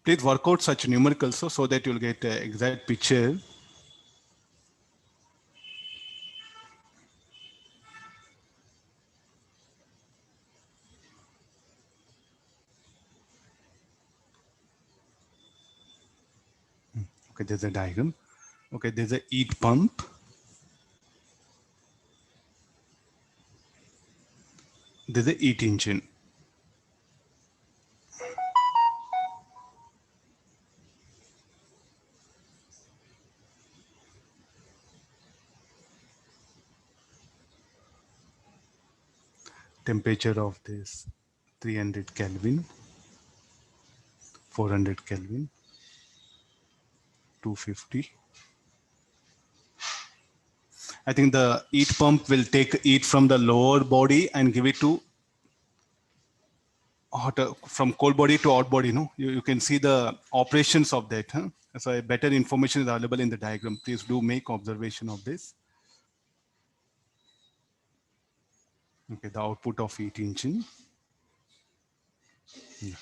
Please work out such numericals so that you'll get an exact picture. Okay, there's a diagram. Okay, there's a heat pump. There's a heat engine. Temperature of this 300 Kelvin, 400 Kelvin, 250. I think the heat pump will take heat from the lower body and give it to hot, from cold body to hot body. No, you can see the operations of that. Huh? So better information is available in the diagram. Please do make observation of this. Okay, the output of heat engine. Yeah.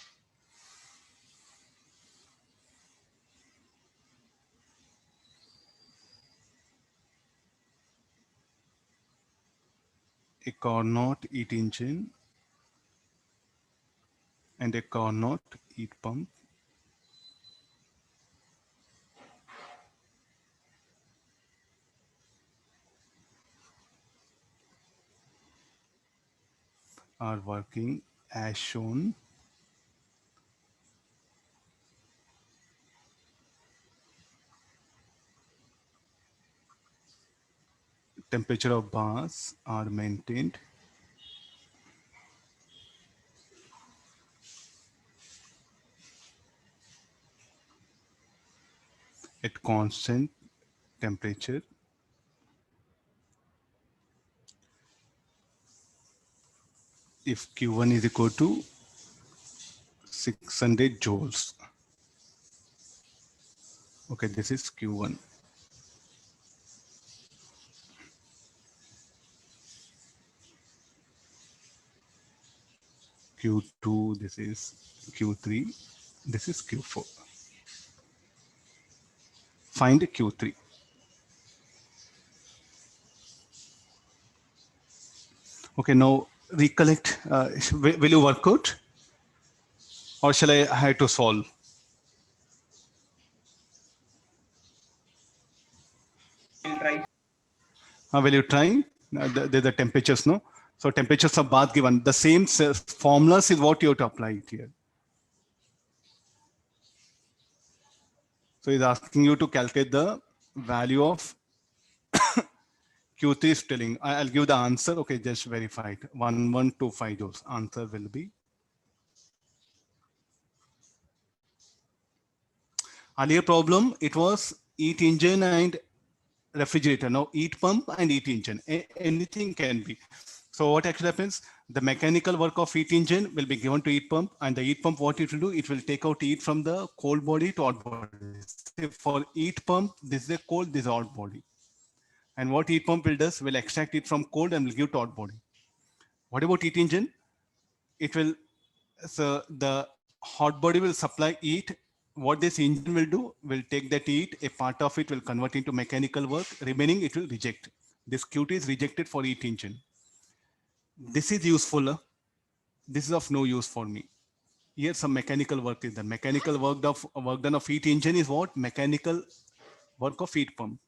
A Carnot heat engine and a Carnot heat pump. Are working as shown. Temperature of baths are maintained. At constant temperature. If Q1 is equal to 600 joules. Okay, this is Q1. Q2, this is Q3, this is Q4. Find Q3. Okay, now recollect. Will you work out? Or shall I have to solve? We'll try. Will you try? The temperatures, no? So temperatures of bath given. The same formulas is what you have to apply it here. So it's asking you to calculate the value of Q3 is telling. I'll give the answer. Okay, just verify it. 1125 joules. Answer will be. Earlier problem, it was heat engine and refrigerator. Now heat pump and heat engine. Anything can be. So what actually happens? The mechanical work of heat engine will be given to heat pump, and the heat pump, what it will do, it will take out heat from the cold body to hot body. For heat pump, this is a cold, this is hot body. And what heat pump will does, will extract it from cold and will give to hot body. What about heat engine? It will, so the hot body will supply heat. What this engine will do, will take that heat, a part of it will convert into mechanical work, remaining it will reject. This Q2 is rejected for heat engine. This is useful. This is of no use for me. Here some mechanical work is done. Mechanical work done of heat engine is what? Mechanical work of heat pump.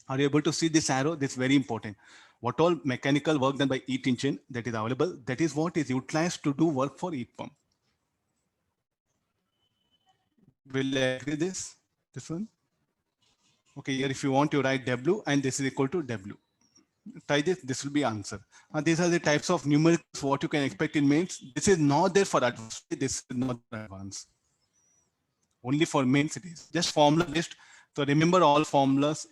Are you able to see this arrow? This is very important. What all mechanical work done by heat engine that is available, that is what is utilized to do work for heat pump. Will you agree this one? Okay, here if you want to write W and this is equal to W. Try this will be answer. These are the types of numericals what you can expect in mains. This is not there for advanced. This is not advanced. Only for mains it is. Just formula list. So remember all formulas.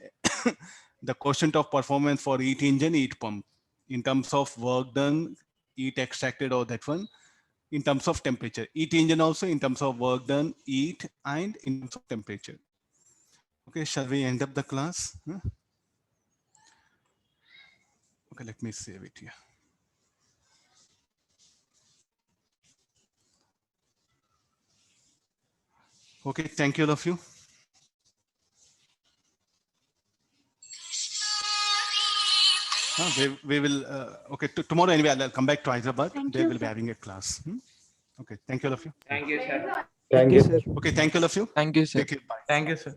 The quotient of performance for heat engine, heat pump. In terms of work done, heat extracted or that one. In terms of temperature. Heat engine also in terms of work done, heat and in terms of temperature. Okay, shall we end up the class? Huh? Okay, let me save it here. Okay, thank you all of you. We will, okay, tomorrow anyway, I'll come back to Hyderabad. They will be having a class. Okay, thank you all of you. Thank you, sir. Thank you, sir. Okay, thank you all of you. Thank you, sir. Take care, bye. Thank you, sir.